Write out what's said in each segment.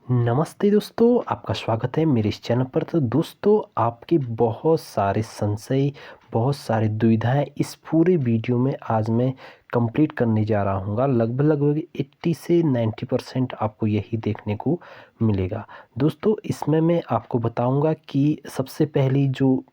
नमस्ते दोस्तों, आपका स्वागत है मेरे इस चैनल पर। तो दोस्तों, आपके बहुत सारे संशय, बहुत सारी दुविधाएं इस पूरे वीडियो में आज मैं कंप्लीट करने जा रहा हूँगा। लगभग 80 से 90% आपको यही देखने को मिलेगा। दोस्तों, इसमें मैं आपको बताऊँगा कि सबसे पहली जो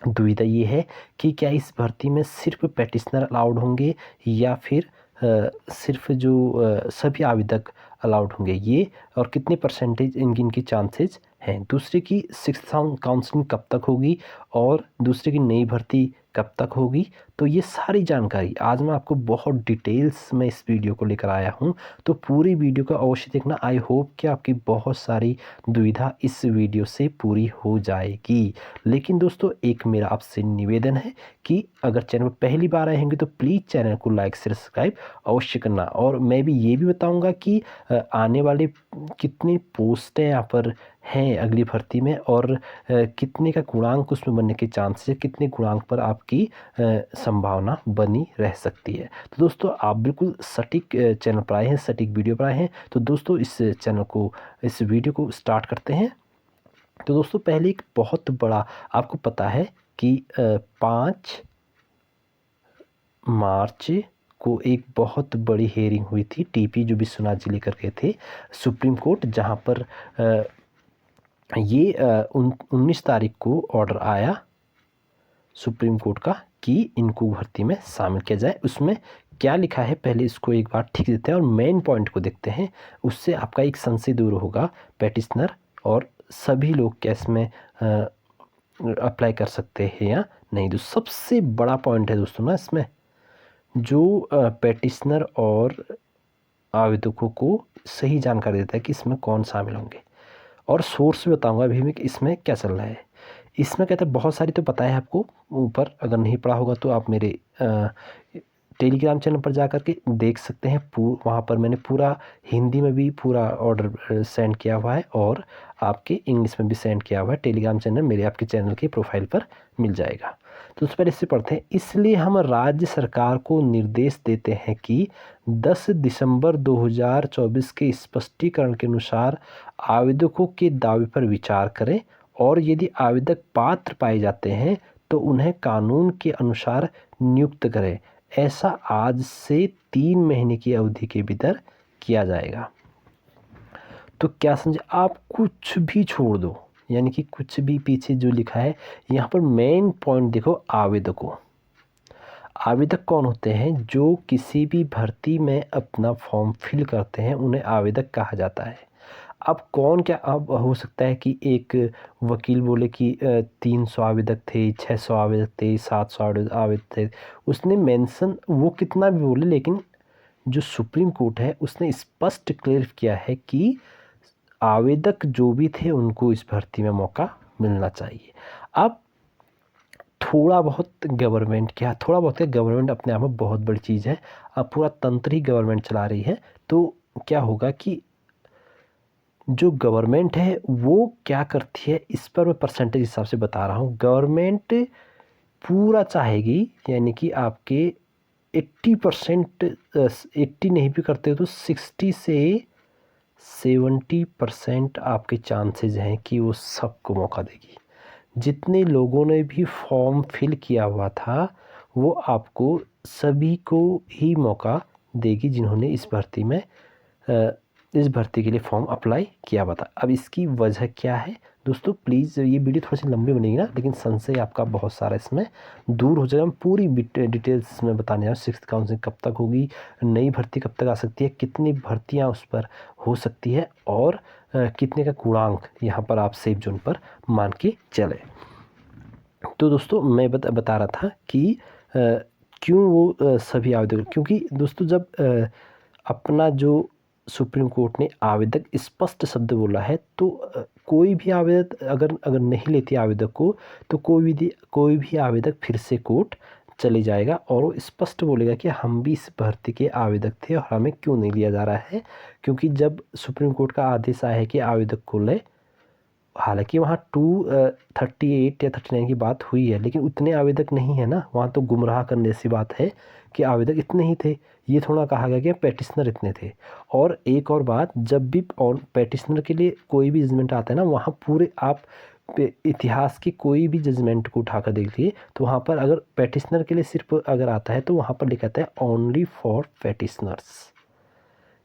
दुविधा ये है कि क्या इस भर्ती में सिर्फ पैटिशनर अलाउड होंगे या फिर सिर्फ जो सभी आवेदक अलाउड होंगे, ये और कितने परसेंटेज इनकी चांसेस हैं। दूसरे की सिक्स्थ काउंसलिंग कब तक होगी और दूसरे की नई भर्ती कब तक होगी, तो ये सारी जानकारी आज मैं आपको बहुत डिटेल्स में इस वीडियो को लेकर आया हूँ। तो पूरी वीडियो को अवश्य देखना। आई होप कि आपकी बहुत सारी दुविधा इस वीडियो से पूरी हो जाएगी। लेकिन दोस्तों, एक मेरा आपसे निवेदन है कि अगर चैनल पर पहली बार आए होंगे तो प्लीज़ चैनल को लाइक सब्सक्राइब अवश्य करना। और मैं भी ये भी बताऊंगा कि आने वाले कितनी पोस्टें यहाँ पर हैं अगली भर्ती में और कितने का गुणांक उसमें बनने के चांसेस है, कितने गुणांक पर आपकी संभावना बनी रह सकती है। तो दोस्तों, आप बिल्कुल सटीक चैनल पर आए हैं, सटीक वीडियो पर आए हैं। तो दोस्तों, इस वीडियो को स्टार्ट करते हैं। तो दोस्तों, पहले एक बहुत बड़ा आपको पता है कि 5 मार्च को एक बहुत बड़ी हेयरिंग हुई थी। टीपी जो विश्वनाथ जी लेकर गए थे सुप्रीम कोर्ट, जहां पर ये 19 तारीख को ऑर्डर आया सुप्रीम कोर्ट का कि इनको भर्ती में शामिल किया जाए। उसमें क्या लिखा है पहले इसको एक बार ठीक देते हैं और मेन पॉइंट को देखते हैं। उससे आपका एक संशय दूर होगा, पैटिशनर और सभी लोग क्या इसमें अप्लाई कर सकते हैं या नहीं। तो सबसे बड़ा पॉइंट है दोस्तों ना इसमें, जो पैटिशनर और आवेदकों को सही जानकारी देता है कि इसमें कौन शामिल होंगे। और सोर्स भी बताऊंगा अभी मैं कि इसमें क्या चल रहा है। इसमें कहते हैं बहुत सारी तो पता है आपको, ऊपर अगर नहीं पढ़ा होगा तो आप मेरे टेलीग्राम चैनल पर जा कर के देख सकते हैं। वहाँ पर मैंने पूरा हिंदी में भी पूरा ऑर्डर सेंड किया हुआ है और आपके इंग्लिश में भी सेंड किया हुआ है। टेलीग्राम चैनल मेरे आपके चैनल के प्रोफाइल पर मिल जाएगा। तो उस पर इससे पढ़ते हैं। इसलिए हम राज्य सरकार को निर्देश देते हैं कि 10 दिसंबर 2024 के स्पष्टीकरण के अनुसार आवेदकों के दावे पर विचार करें और यदि आवेदक पात्र पाए जाते हैं तो उन्हें कानून के अनुसार नियुक्त करें। ऐसा आज से 3 महीने की अवधि के भीतर किया जाएगा। तो क्या समझे आप, कुछ भी छोड़ दो, यानी कि कुछ भी पीछे जो लिखा है यहाँ पर मेन पॉइंट देखो। आवेदक कौन होते हैं? जो किसी भी भर्ती में अपना फॉर्म फिल करते हैं उन्हें आवेदक कहा जाता है। अब कौन क्या, अब हो सकता है कि एक वकील बोले कि 300 आवेदक थे, 600 आवेदक थे, 700 आवेदक थे। उसने मेंशन वो कितना भी बोले, लेकिन जो सुप्रीम कोर्ट है उसने स्पष्ट क्लियर किया है कि आवेदक जो भी थे उनको इस भर्ती में मौका मिलना चाहिए। अब थोड़ा बहुत गवर्नमेंट क्या, थोड़ा बहुत है, गवर्नमेंट अपने आप में बहुत बड़ी चीज़ है। अब पूरा तंत्र ही गवर्नमेंट चला रही है। तो क्या होगा कि जो गवर्नमेंट है वो क्या करती है, इस पर मैं परसेंटेज हिसाब से बता रहा हूँ। गवर्नमेंट पूरा चाहेगी, यानी कि आपके 80%, 80 नहीं भी करते हो तो 60 से 70% आपके चांसेस हैं कि वो सबको मौका देगी। जितने लोगों ने भी फॉर्म फिल किया हुआ था वो आपको सभी को ही मौका देगी जिन्होंने इस भर्ती के लिए फॉर्म अप्लाई किया हुआ था। अब इसकी वजह क्या है दोस्तों, प्लीज़ ये वीडियो थोड़ी सी लंबी बनेगी ना, लेकिन संशय आपका बहुत सारा इसमें दूर हो जाएगा। हम पूरी डिटेल्स में बताने हैं। सिक्स्थ काउंसलिंग कब तक होगी, नई भर्ती कब तक आ सकती है, कितनी भर्तियां उस पर हो सकती है और कितने का गुणांक यहाँ पर आप सेफ जोन पर मान के चले। तो दोस्तों, मैं बता रहा था कि क्यों वो सभी आवेदक, क्योंकि दोस्तों जब अपना जो सुप्रीम कोर्ट ने आवेदक स्पष्ट शब्द बोला है तो कोई भी आवेदक अगर नहीं लेती आवेदक को तो कोई भी आवेदक फिर से कोर्ट चले जाएगा और वो स्पष्ट बोलेगा कि हम भी इस भर्ती के आवेदक थे और हमें क्यों नहीं लिया जा रहा है। क्योंकि जब सुप्रीम कोर्ट का आदेश आया है कि आवेदक को ले, हालांकि वहाँ 238 या 39 की बात हुई है, लेकिन उतने आवेदक नहीं है ना, वहाँ तो गुमराह करने जैसी बात है कि आवेदक इतने ही थे। ये थोड़ा कहा गया कि पेटिशनर इतने थे। और एक और बात, जब भी और पेटिशनर के लिए कोई भी जजमेंट आता है ना, वहाँ पूरे आप इतिहास की कोई भी जजमेंट को उठाकर देख लिए तो वहाँ पर अगर पेटिशनर के लिए सिर्फ अगर आता है तो वहाँ पर लिखा आता है ओनली फॉर पेटिशनर्स।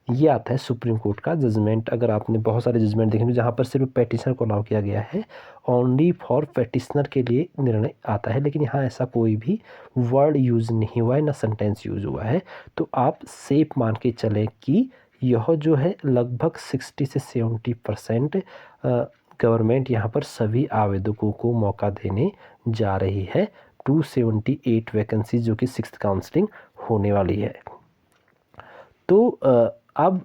ये आता है सुप्रीम कोर्ट का जजमेंट। अगर आपने बहुत सारे जजमेंट देखेंगे जहाँ पर सिर्फ पेटिशनर को अलाउ किया गया है, ओनली फॉर पेटिशनर के लिए निर्णय आता है, लेकिन यहाँ ऐसा कोई भी वर्ड यूज़ नहीं हुआ है, ना सेंटेंस यूज़ हुआ है। तो आप सेफ मान के चलें कि यह जो है लगभग 60 से 70% गवर्नमेंट यहाँ पर सभी आवेदकों को मौका देने जा रही है। 278 वैकेंसी जो कि 6th काउंसलिंग होने वाली है। तो अब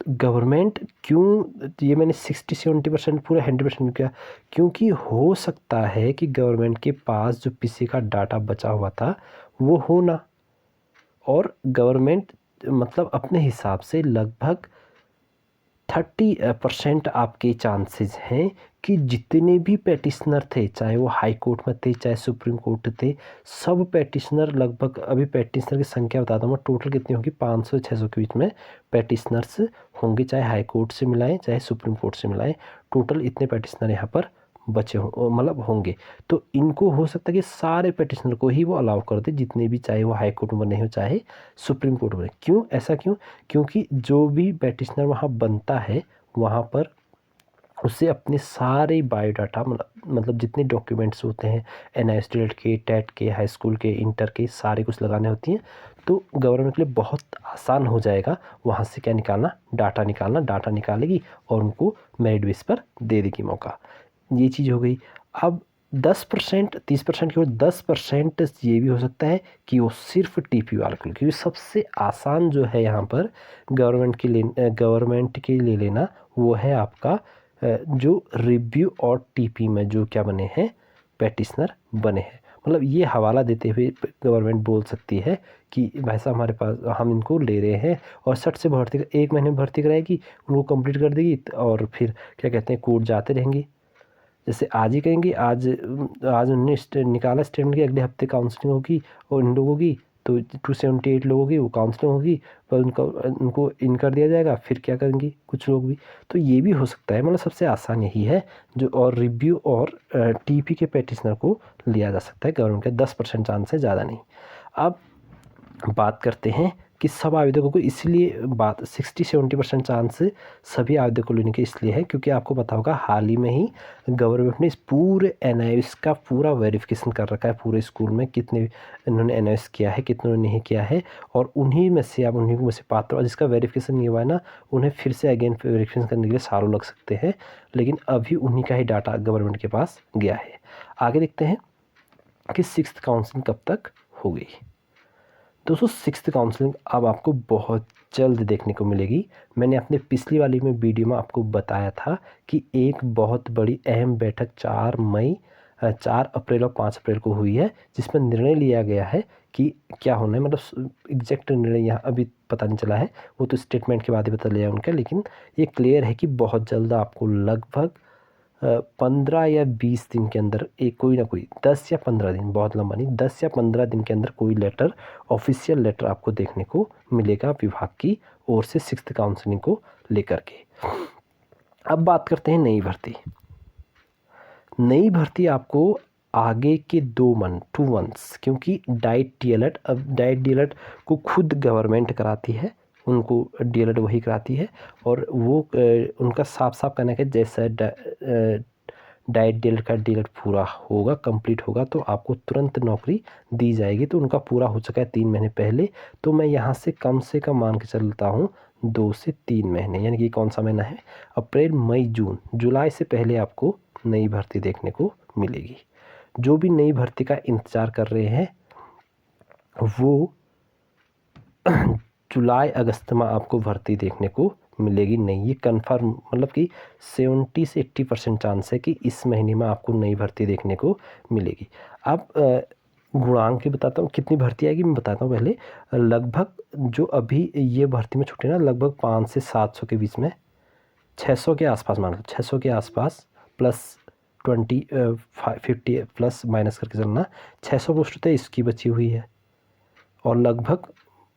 गवर्नमेंट क्यों, ये मैंने 60-70% पूरा 100% किया, क्योंकि हो सकता है कि गवर्नमेंट के पास जो पीछे का डाटा बचा हुआ था वो हो ना, और गवर्नमेंट मतलब अपने हिसाब से लगभग 30% आपके चांसेस हैं कि जितने भी पेटिशनर थे, चाहे वो हाई कोर्ट में थे चाहे सुप्रीम कोर्ट थे, सब पेटिशनर लगभग, अभी पेटिशनर की संख्या बताता हूँ मैं, टोटल कितनी होगी, 500-600 के बीच में पेटिशनर्स होंगे, चाहे हाई कोर्ट से मिलाएं चाहे सुप्रीम कोर्ट से मिलाएं। टोटल इतने पेटिशनर यहाँ पर बचे हो मतलब होंगे। तो इनको हो सकता है कि सारे पेटिशनर को ही वो अलाउ कर दे, जितने भी, चाहे वो हाई कोर्ट में बने हो चाहे सुप्रीम कोर्ट में। क्यों ऐसा, क्यों? क्योंकि जो भी पेटिशनर वहाँ बनता है वहाँ पर उसे अपने सारे बायोडाटा मतलब जितने डॉक्यूमेंट्स होते हैं, NIOS टेट के, टेट के, हाई स्कूल के, इंटर के, सारे कुछ लगाने होती हैं। तो गवर्नमेंट के लिए बहुत आसान हो जाएगा वहाँ से क्या निकालना, डाटा निकालना। डाटा निकालेगी और उनको मेरिट बेस पर दे देगी मौका। ये चीज़ हो गई। अब 10%, 30% की और 10% ये भी हो सकता है कि वो सिर्फ TP वाले को, क्योंकि सबसे आसान जो है यहाँ पर गवर्नमेंट के लिए लेना वो है आपका जो रिव्यू और TP में जो क्या बने हैं, पेटिशनर बने हैं। मतलब ये हवाला देते हुए गवर्नमेंट बोल सकती है कि भाई साहब हमारे पास, हम इनको ले रहे हैं और 60 से भर्ती 1 महीने में भर्ती कराएगी, उनको कंप्लीट कर देगी और फिर क्या कहते हैं कोर्ट जाते रहेंगे। जैसे आज ही कहेंगे, आज उन्होंने निकाला स्टेटमेंट की, अगले हफ्ते काउंसलिंग होगी और इन लोगों की तो 278 लोगों की वो काउंसलिंग होगी, पर उनको इन कर दिया जाएगा, फिर क्या करेंगे कुछ लोग भी। तो ये भी हो सकता है, मतलब सबसे आसान यही है जो, और रिव्यू और TP के पेटिशनर को लिया जा सकता है गवर्नमेंट के, 10% चांस है, ज़्यादा नहीं। अब बात करते हैं कि सब आवेदकों को, इसलिए बात 60-70% चांस सभी आवेदकों को लेने के इसलिए है क्योंकि आपको पता होगा हाल ही में ही गवर्नमेंट ने इस पूरे NIOS का पूरा वेरिफिकेशन कर रखा है, पूरे स्कूल में कितने इन्होंने NIOS किया है, कितनों ने नहीं किया है, और उन्हीं में से आप उन्हीं में से पात्र, और जिसका वेरिफिकेशन नहीं हुआ है ना, उन्हें फिर से अगेन वेरिफिकेशन करने के लिए सालों लग सकते हैं, लेकिन अभी उन्हीं का ही डाटा गवर्नमेंट के पास गया है। आगे देखते हैं कि 6th काउंसलिंग कब तक होगी। दोस्तों 6th काउंसलिंग अब आपको बहुत जल्द देखने को मिलेगी। मैंने अपने पिछली वाली में वीडियो में आपको बताया था कि एक बहुत बड़ी अहम बैठक 4 अप्रैल और 5 अप्रैल को हुई है, जिसमें निर्णय लिया गया है कि क्या होना है। मतलब एग्जैक्ट निर्णय यहाँ अभी पता नहीं चला है, वो तो स्टेटमेंट के बाद ही पता लिया उनका, लेकिन ये क्लियर है कि बहुत जल्द आपको लगभग 15 या 20 दिन के अंदर एक कोई ना कोई 10 या 15 दिन, बहुत लंबा नहीं, 10 या 15 दिन के अंदर कोई लेटर, ऑफिशियल लेटर आपको देखने को मिलेगा विभाग की ओर से 6th काउंसलिंग को लेकर के। अब बात करते हैं नई भर्ती। नई भर्ती आपको आगे के 2 मंथ्स, क्योंकि डाइट DLED, अब डाइट DLED को खुद गवर्नमेंट कराती है, उनको DLED वही कराती है, और वो उनका साफ साफ कहना है कि जैसा डाइट DLED का DLED पूरा होगा, कंप्लीट होगा, तो आपको तुरंत नौकरी दी जाएगी। तो उनका पूरा हो चुका है 3 महीने पहले, तो मैं यहाँ से कम मान के चलता हूँ 2 से 3 महीने, यानी कि कौन सा महीना है, अप्रैल मई जून जुलाई से पहले आपको नई भर्ती देखने को मिलेगी। जो भी नई भर्ती का इंतज़ार कर रहे हैं वो जुलाई अगस्त में आपको भर्ती देखने को मिलेगी नहीं, ये कन्फर्म, मतलब कि 70 से 80% चांस है कि इस महीने में आपको नई भर्ती देखने को मिलेगी। अब गुणांक की बताता हूँ कितनी भर्ती आएगी, मैं बताता हूँ पहले। लगभग जो अभी ये भर्ती में छूटे ना, लगभग 500 से 700 के बीच में, 600 के आसपास मान लो, 600 के आसपास +50 प्लस माइनस करके चलना। 600 पोस्ट तो इसकी बची हुई है और लगभग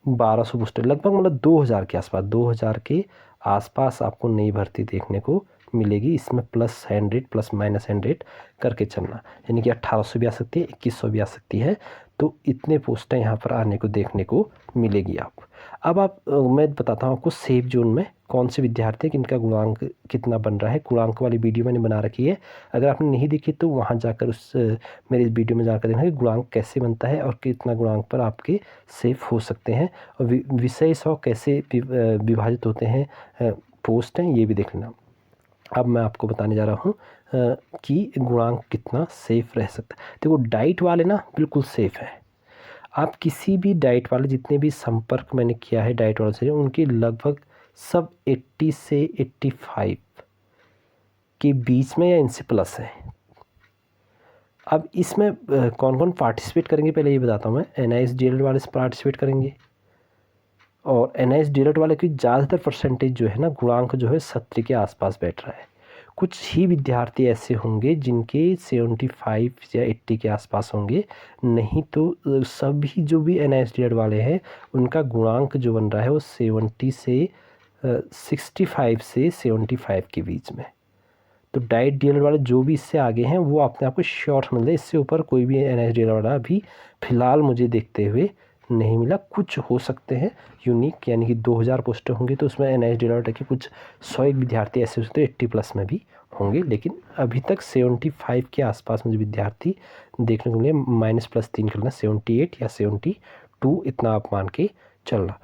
1200 पोस्ट, लगभग मतलब 2000 के आसपास, 2000 के आसपास आपको नई भर्ती देखने को मिलेगी। इसमें +100 प्लस माइनस 100 करके चलना, यानी कि 1800 भी आ सकती है, 2100 भी आ सकती है। तो इतने पोस्टें यहाँ पर आने को देखने को मिलेगी आप। अब मैं बताता हूँ आपको सेफ जोन में कौन से विद्यार्थी किनका गुणांक कितना बन रहा है। गुणांक वाली वीडियो मैंने बना रखी है, अगर आपने नहीं देखी तो वहाँ जाकर मेरे इस वीडियो में जाकर देखना कि गुणांक कैसे बनता है और कितना गुणांक पर आपके सेफ हो सकते हैं, और विषय 100 कैसे विभाजित होते हैं पोस्ट हैं, ये भी देख लेना। अब मैं आपको बताने जा रहा हूँ कि गुणांक कितना सेफ रह सकता है। देखो डाइट वाले ना बिल्कुल सेफ़ है। आप किसी भी डाइट वाले, जितने भी संपर्क मैंने किया है डाइट वालों से, उनके लगभग सब 80 से 85 के बीच में या इनसे प्लस है। अब इसमें कौन कौन पार्टिसिपेट करेंगे पहले ये बताता हूँ मैं। NIST DLED वाले से पार्टिसिपेट करेंगे, और NIST DLED वाले की ज़्यादातर परसेंटेज जो है ना, गुणांक जो है 70 के आसपास बैठ रहा है। कुछ ही विद्यार्थी ऐसे होंगे जिनके 75 या 80 के आसपास होंगे, नहीं तो सभी जो भी NIST DLED वाले हैं उनका गुणांक जो बन रहा है वो 70 से 65 से 75 के बीच में। तो डाइट DLED वाले जो भी इससे आगे हैं वो अपने आप को श्योर समझ लें, इससे ऊपर कोई भी NIST DLED वाला अभी फ़िलहाल मुझे देखते हुए नहीं मिला। कुछ हो सकते हैं यूनिक, यानी कि 2000 पोस्टें होंगी तो उसमें NIST DLED के कुछ 100 विद्यार्थी ऐसे हो सकते हैं 80 प्लस में भी होंगे, लेकिन अभी तक 75 के आसपास मुझे विद्यार्थी देखने को मिले। -+3 करना, 78 या 72 इतना आप मान के चलना।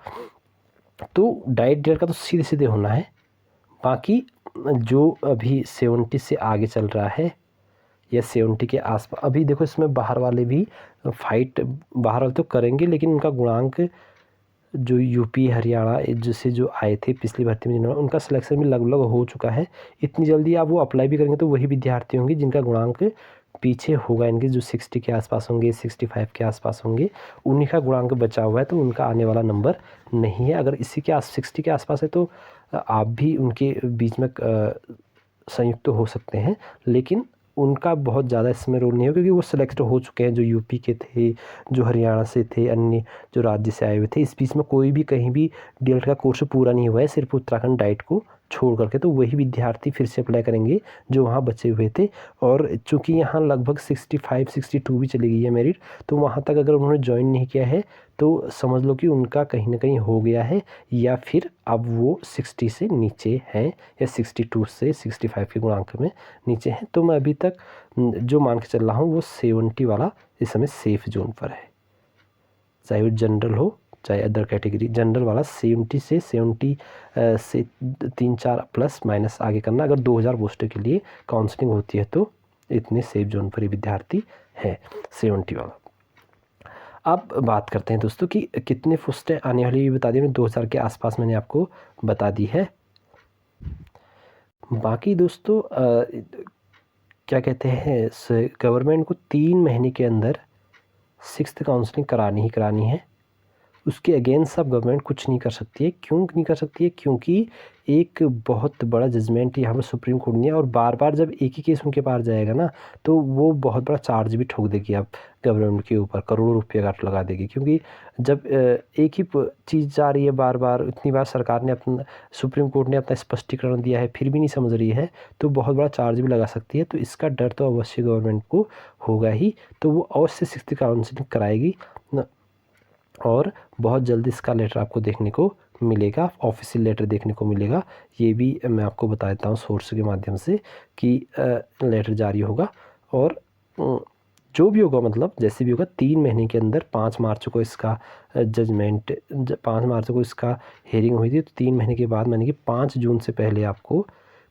तो डाइट DLED का तो सीधे सीधे होना है। बाकी जो अभी 70 से आगे चल रहा है या 70 के आसपास, अभी देखो इसमें बाहर वाले भी फाइट, बाहर वाले तो करेंगे, लेकिन उनका गुणांक जो यूपी हरियाणा जैसे जो आए थे पिछली भर्ती में जिन्होंने, उनका सिलेक्शन भी लगभग हो चुका है। इतनी जल्दी आप वो अप्लाई भी करेंगे तो वही विद्यार्थी होंगे जिनका गुणांक पीछे होगा, इनके जो 60 के आसपास होंगे, 65 के आसपास होंगे, उन्हीं का गुणांक बचा हुआ है, तो उनका आने वाला नंबर नहीं है। अगर इसी के 60 के आसपास है तो आप भी उनके बीच में संयुक्त हो सकते हैं, लेकिन उनका बहुत ज़्यादा इसमें रोल नहीं है क्योंकि वो सिलेक्ट हो चुके हैं, जो यूपी के थे, जो हरियाणा से थे, अन्य जो राज्य से आए हुए थे। इस बीच में कोई भी कहीं भी DLED का कोर्स पूरा नहीं हुआ है, सिर्फ उत्तराखंड डाइट को छोड़ करके, तो वही विद्यार्थी फिर से अप्लाई करेंगे जो वहाँ बचे हुए थे। और चूँकि यहाँ लगभग 65-62 भी चली गई है मेरिट, तो वहाँ तक अगर उन्होंने ज्वाइन नहीं किया है तो समझ लो कि उनका कहीं ना कहीं हो गया है, या फिर अब वो 60 से नीचे हैं या 62 से 65 के गुणांक में नीचे हैं। तो मैं अभी तक जो मान के चल रहा हूँ वो 70 वाला इस समय सेफ जोन पर है, चाहे वो जनरल हो चाहे अदर कैटेगरी। जनरल वाला 70 से 3-4 प्लस माइनस आगे करना। अगर 2000 पोस्टों के लिए काउंसलिंग होती है तो इतने सेफ जोन पर ही विद्यार्थी है 70 वाला। अब बात करते हैं दोस्तों कि कितने पोस्टें आने वाली, बता दिए मैं 2000 के आसपास मैंने आपको बता दी है। बाकी दोस्तों क्या कहते हैं, गवर्नमेंट को 3 महीने के अंदर 6th काउंसलिंग करानी ही करानी है। उसके अगेंस्ट अब गवर्नमेंट कुछ नहीं कर सकती है। क्यों नहीं कर सकती है? क्योंकि एक बहुत बड़ा जजमेंट यहाँ पर सुप्रीम कोर्ट ने, और बार बार जब एक ही केस उनके पास जाएगा ना तो वो बहुत बड़ा चार्ज भी ठोक देगी अब गवर्नमेंट के ऊपर, करोड़ों रुपये का लगा देगी। क्योंकि जब एक ही चीज़ जा रही है बार बार, इतनी बार सरकार ने अपना, सुप्रीम कोर्ट ने अपना स्पष्टीकरण दिया है, फिर भी नहीं समझ रही है, तो बहुत बड़ा चार्ज भी लगा सकती है। तो इसका डर तो अवश्य गवर्नमेंट को होगा ही, तो वो अवश्य 6th काउंसलिंग कराएगी और बहुत जल्दी इसका लेटर आपको देखने को मिलेगा, ऑफिशियल लेटर देखने को मिलेगा। ये भी मैं आपको बता देता हूँ सोर्स के माध्यम से कि लेटर जारी होगा, और जो भी होगा, मतलब जैसे भी होगा 3 महीने के अंदर, 5 मार्च को इसका जजमेंट, 5 मार्च को इसका हेयरिंग हुई थी, तो 3 महीने के बाद यानी कि 5 जून से पहले आपको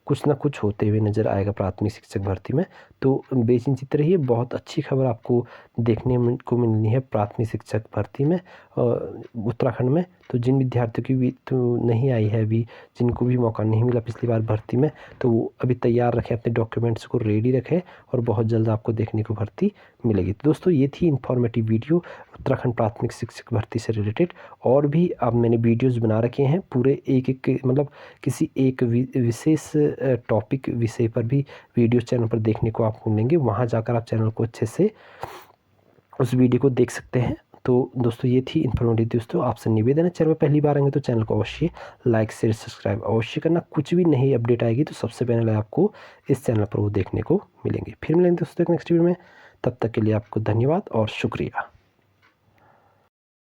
कुछ ना कुछ होते हुए नज़र आएगा प्राथमिक शिक्षक भर्ती में। तो बेचिंतित रहिए, बहुत अच्छी खबर आपको देखने को मिलनी है प्राथमिक शिक्षक भर्ती में। उत्तराखंड में। तो जिन विद्यार्थियों की भी तो नहीं आई है अभी, जिनको भी मौका नहीं मिला पिछली बार भर्ती में, तो वो अभी तैयार रखें, अपने डॉक्यूमेंट्स को रेडी रखें और बहुत जल्द आपको देखने को भर्ती मिलेगी। तो दोस्तों ये थी इन्फॉर्मेटिव वीडियो उत्तराखंड प्राथमिक शिक्षक भर्ती से रिलेटेड। और भी अब मैंने वीडियोस बना रखे हैं पूरे एक मतलब किसी एक विशेष टॉपिक विषय पर भी वीडियो चैनल पर देखने को आपको मिलेंगे। वहाँ जाकर आप चैनल को अच्छे से उस वीडियो को देख सकते हैं। तो दोस्तों ये थी इन्फॉर्मेटिव। दोस्तों आपसे निवेदन है, चैनल पर पहली बार आएंगे तो चैनल को अवश्य लाइक शेयर सब्सक्राइब अवश्य करना। कुछ भी नई अपडेट आएगी तो सबसे पहले आपको इस चैनल पर वो देखने को मिलेंगे। फिर मिलेंगे दोस्तों एक नेक्स्ट वीडियो में, तब तक के लिए आपको धन्यवाद और शुक्रिया।